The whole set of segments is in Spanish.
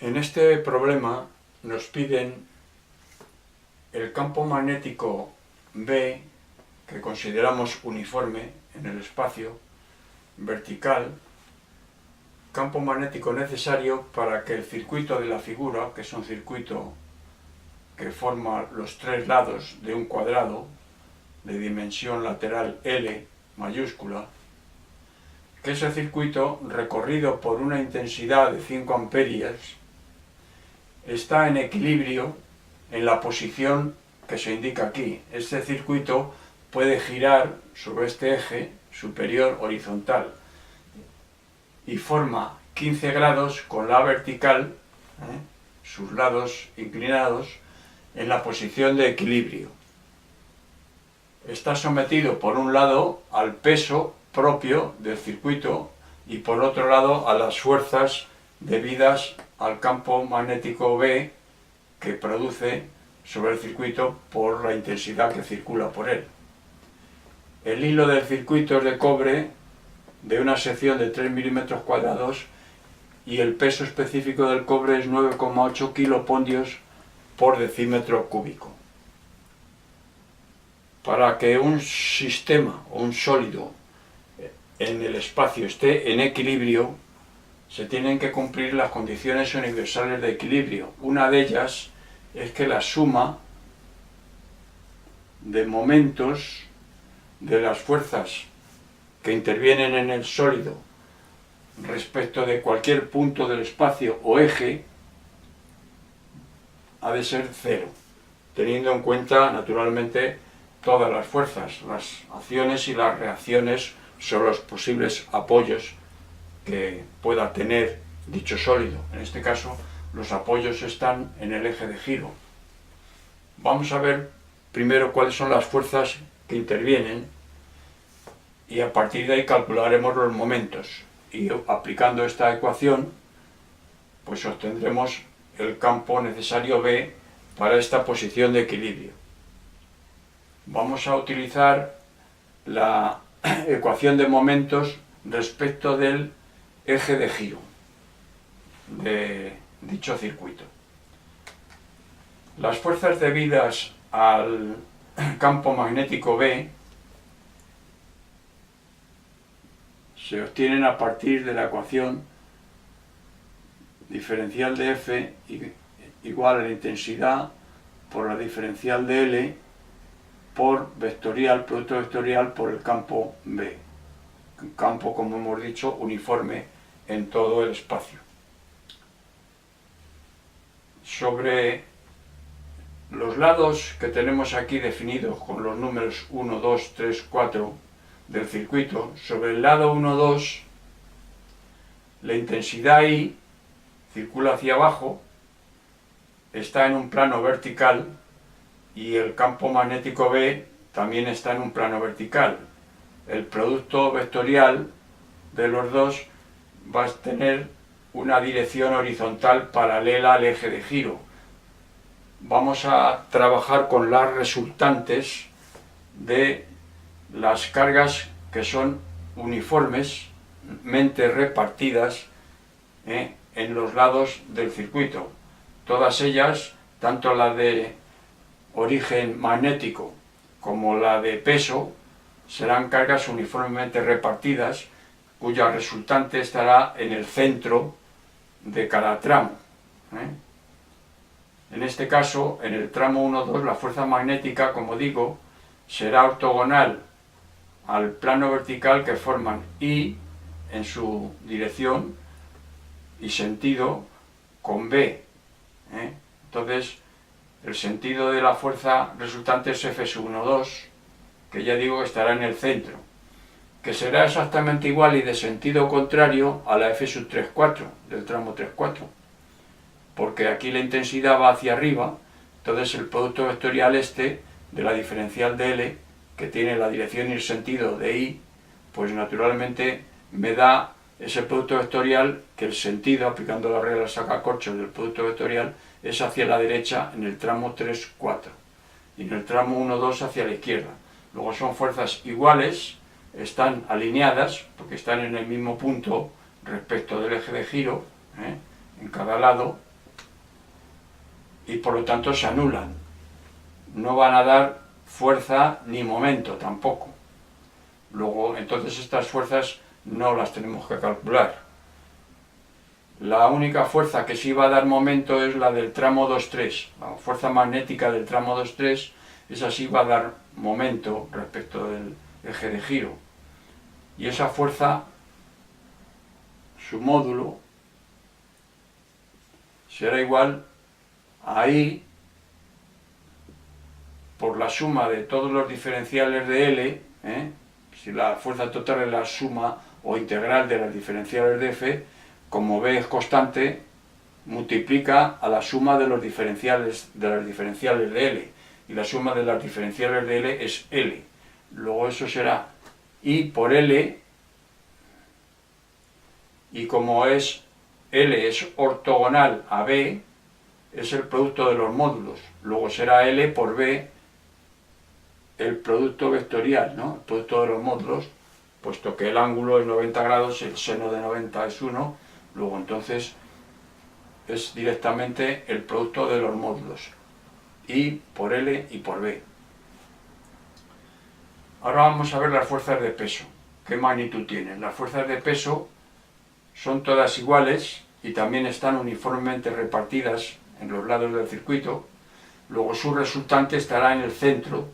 En este problema nos piden el campo magnético B, que consideramos uniforme en el espacio, vertical, campo magnético necesario para que el circuito de la figura, que es un circuito que forma los tres lados de un cuadrado de dimensión lateral L mayúscula, que ese circuito, recorrido por una intensidad de 5 amperios, está en equilibrio en la posición que se indica aquí. Este circuito puede girar sobre este eje superior horizontal y forma 15 grados con la vertical, sus lados inclinados, en la posición de equilibrio. Está sometido por un lado al peso propio del circuito y por otro lado a las fuerzas debidas al campo magnético B que produce sobre el circuito por la intensidad que circula por él. El hilo del circuito es de cobre de una sección de 3 milímetros cuadrados y el peso específico del cobre es 9,8 kilopondios por decímetro cúbico. Para que un sistema o un sólido en el espacio esté en equilibrio, se tienen que cumplir las condiciones universales de equilibrio. Una de ellas es que la suma de momentos de las fuerzas que intervienen en el sólido respecto de cualquier punto del espacio o eje ha de ser cero, teniendo en cuenta naturalmente todas las fuerzas, las acciones y las reacciones sobre los posibles apoyos que pueda tener dicho sólido. En este caso, los apoyos están en el eje de giro. Vamos a ver primero cuáles son las fuerzas que intervienen y a partir de ahí calcularemos los momentos. Y aplicando esta ecuación, pues obtendremos el campo necesario B para esta posición de equilibrio. Vamos a utilizar la ecuación de momentos respecto del eje de giro de dicho circuito. Las fuerzas debidas al campo magnético B se obtienen a partir de la ecuación diferencial de F igual a la intensidad por la diferencial de L por vectorial, producto vectorial por el campo B. Un campo, como hemos dicho, uniforme en todo el espacio. Sobre los lados que tenemos aquí definidos con los números 1, 2, 3, 4 del circuito, sobre el lado 1, 2, la intensidad I circula hacia abajo, está en un plano vertical y el campo magnético B también está en un plano vertical. El producto vectorial de los dos va a tener una dirección horizontal paralela al eje de giro. Vamos a trabajar con las resultantes de las cargas que son uniformemente repartidas en los lados del circuito. Todas ellas, tanto la de origen magnético como la de peso, serán cargas uniformemente repartidas, cuya resultante estará en el centro de cada tramo. En este caso, en el tramo 1-2, la fuerza magnética, como digo, será ortogonal al plano vertical que forman I en su dirección y sentido con B. Entonces, el sentido de la fuerza resultante es F1-2, que ya digo que estará en el centro, que será exactamente igual y de sentido contrario a la F3-4 del tramo 3-4, porque aquí la intensidad va hacia arriba. Entonces el producto vectorial este de la diferencial de L, que tiene la dirección y el sentido de I, pues naturalmente me da ese producto vectorial que el sentido, aplicando la regla sacacorchos del producto vectorial, es hacia la derecha en el tramo 3-4 y en el tramo 1-2 hacia la izquierda. Luego son fuerzas iguales, están alineadas porque están en el mismo punto respecto del eje de giro, en cada lado, y por lo tanto se anulan. No van a dar fuerza ni momento tampoco. Luego, entonces estas fuerzas no las tenemos que calcular. La única fuerza que sí va a dar momento es la del tramo 2,3. La fuerza magnética del tramo 2,3, esa sí va a dar momento respecto del eje de giro. Y esa fuerza, su módulo, será igual a I por la suma de todos los diferenciales de L, si la fuerza total es la suma o integral de las diferenciales de F, como B es constante, multiplica a la suma de los diferenciales de las diferenciales de L, y la suma de las diferenciales de L es L. Luego eso será I por L, y como es L es ortogonal a B, es el producto de los módulos. Luego será L por B, el producto vectorial, ¿no? El producto de los módulos, puesto que el ángulo es 90 grados, el seno de 90 es 1, luego entonces es directamente el producto de los módulos, I por L y por B. Ahora vamos a ver las fuerzas de peso. ¿Qué magnitud tienen? Las fuerzas de peso son todas iguales y también están uniformemente repartidas en los lados del circuito. Luego su resultante estará en el centro,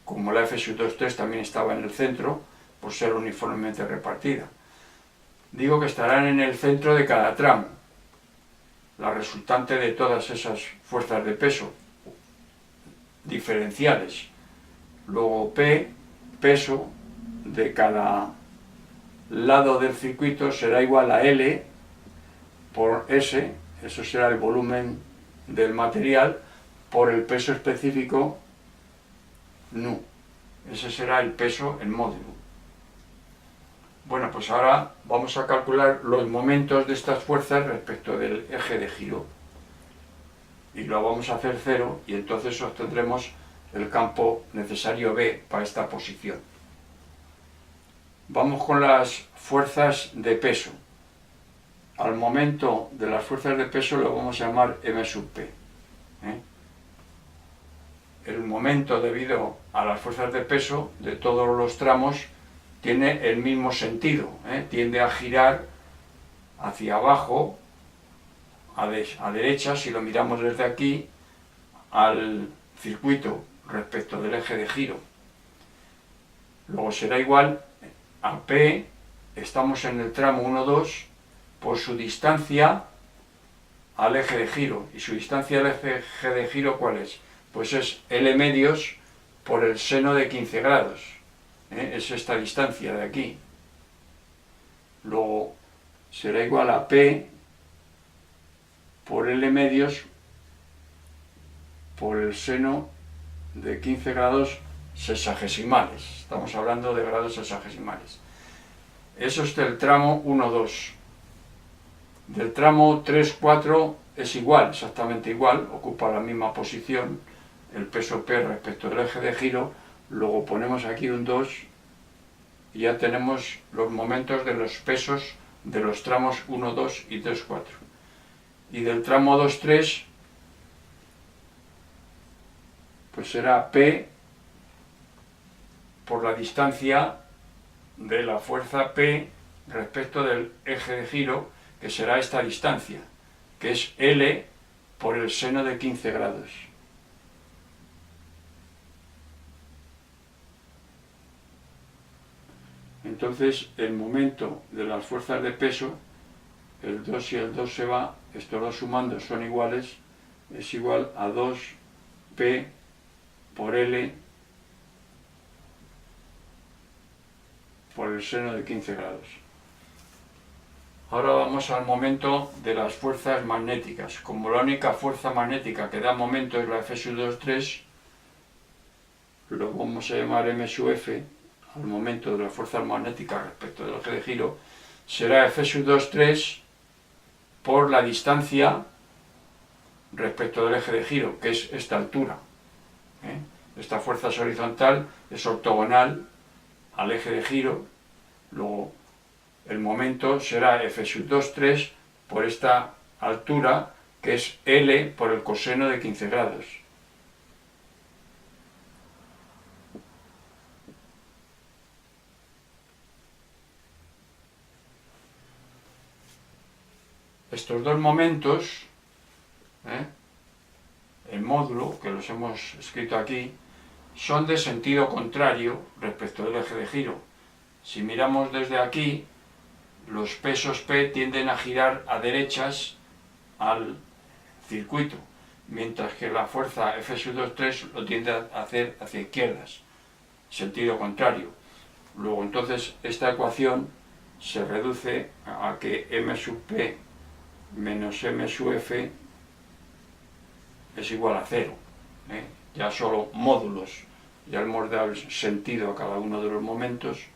como la F sub 2,3 también estaba en el centro, por ser uniformemente repartida. Digo que estarán en el centro de cada tramo, la resultante de todas esas fuerzas de peso diferenciales. Luego P, peso de cada lado del circuito, será igual a L por S, eso será el volumen del material, por el peso específico nu. Ese será el peso en módulo. Bueno, pues ahora vamos a calcular los momentos de estas fuerzas respecto del eje de giro. Y lo vamos a hacer 0 y entonces obtendremos el campo necesario B para esta posición. Vamos con las fuerzas de peso. Al momento de las fuerzas de peso lo vamos a llamar M sub P. El momento debido a las fuerzas de peso de todos los tramos tiene el mismo sentido, tiende a girar hacia abajo, a derecha, si lo miramos desde aquí, al circuito respecto del eje de giro. Luego será igual a P, estamos en el tramo 1,2, por su distancia al eje de giro. ¿Y su distancia al eje de giro cuál es? Pues es L medios por el seno de 15 grados. Es esta distancia de aquí. Luego será igual a P por L medios por el seno de 15 grados sexagesimales. Estamos hablando de grados sexagesimales. Eso es del tramo 1,2. Del tramo 3,4 es igual, exactamente igual, ocupa la misma posición, el peso P respecto del eje de giro. Luego ponemos aquí un 2 y ya tenemos los momentos de los pesos de los tramos 1, 2 y 3, 4. Y del tramo 2, 3, pues será P por la distancia de la fuerza P respecto del eje de giro, que será esta distancia, que es L por el seno de 15 grados. Entonces, el momento de las fuerzas de peso, el 2 y el 2 se va, estos dos sumando son iguales, es igual a 2P por L por el seno de 15 grados. Ahora vamos al momento de las fuerzas magnéticas. Como la única fuerza magnética que da momento es la F sub 2,3, lo vamos a llamar M sub F, al momento de las fuerzas magnéticas respecto del eje de giro, será F sub 2,3 por la distancia respecto del eje de giro, que es esta altura. Esta fuerza es horizontal, es ortogonal al eje de giro, luego el momento será F sub 2,3 por esta altura que es L por el coseno de 15 grados. Estos dos momentos, el módulo, que los hemos escrito aquí, son de sentido contrario respecto al eje de giro. Si miramos desde aquí, los pesos P tienden a girar a derechas al circuito, mientras que la fuerza F2,3 lo tiende a hacer hacia izquierdas, sentido contrario. Luego entonces esta ecuación se reduce a que M sub P menos M sub F es igual a 0. Ya solo módulos, ya hemos dado el sentido a cada uno de los momentos.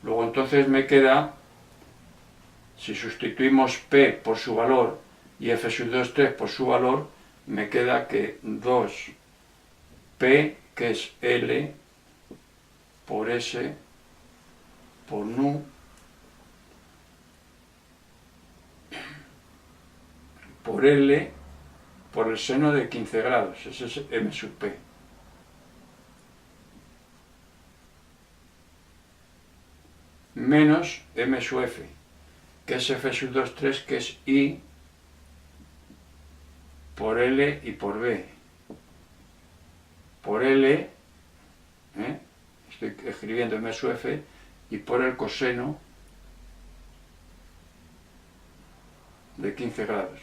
Luego entonces me queda, si sustituimos P por su valor y F sub 2,3 por su valor, me queda que 2P, que es L por S por nu por L por el seno de 15 grados, ese es M sub P. Menos M sub F, que es F sub 2,3, que es I por L y por B. Por L, estoy escribiendo M sub F, y por el coseno de 15 grados.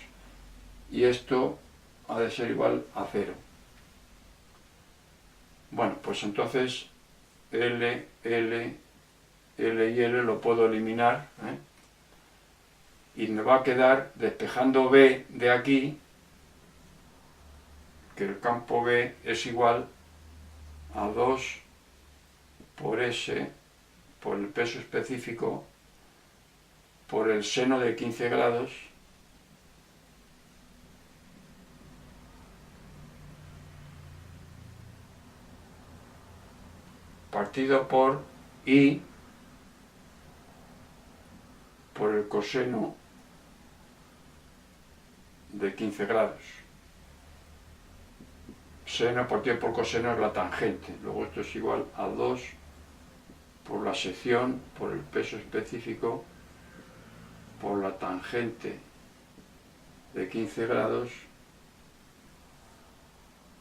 Y esto ha de ser igual a 0. Bueno, pues entonces L y L lo puedo eliminar, y me va a quedar, despejando B de aquí, que el campo B es igual a 2 por S, por el peso específico, por el seno de 15 grados, partido por I por el coseno de 15 grados. Seno partido por coseno es la tangente. Luego esto es igual a 2 por la sección, por el peso específico, por la tangente de 15 grados,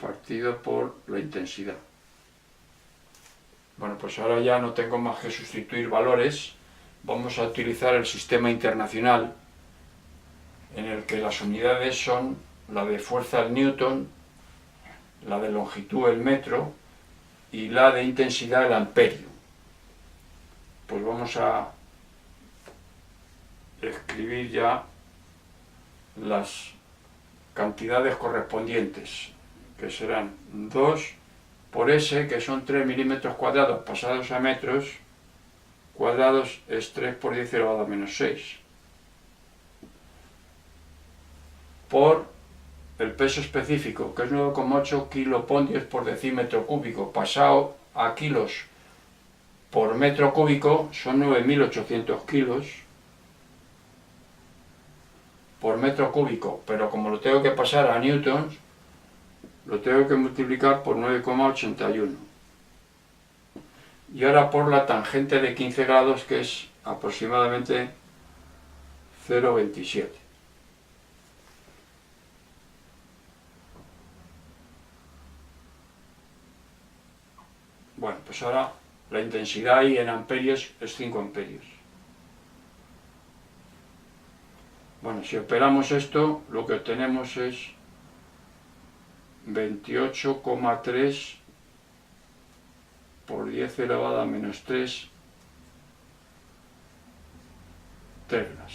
partido por la intensidad. Bueno, pues ahora ya no tengo más que sustituir valores. Vamos a utilizar el sistema internacional, en el que las unidades son la de fuerza el newton, la de longitud el metro y la de intensidad el amperio. Pues vamos a escribir ya las cantidades correspondientes, que serán 2 por S, que son 3 milímetros cuadrados pasados a metros cuadrados, es 3 por 10 elevado a menos 6, por el peso específico, que es 9,8 kilopondios por decímetro cúbico, pasado a kilos por metro cúbico, son 9.800 kilos por metro cúbico, pero como lo tengo que pasar a newtons, lo tengo que multiplicar por 9,81. Y ahora por la tangente de 15 grados, que es aproximadamente 0,27. Bueno, pues ahora la intensidad ahí en amperios es 5 amperios. Bueno, si operamos esto, lo que obtenemos es 28,3 por 10 elevado a menos 3 ternas.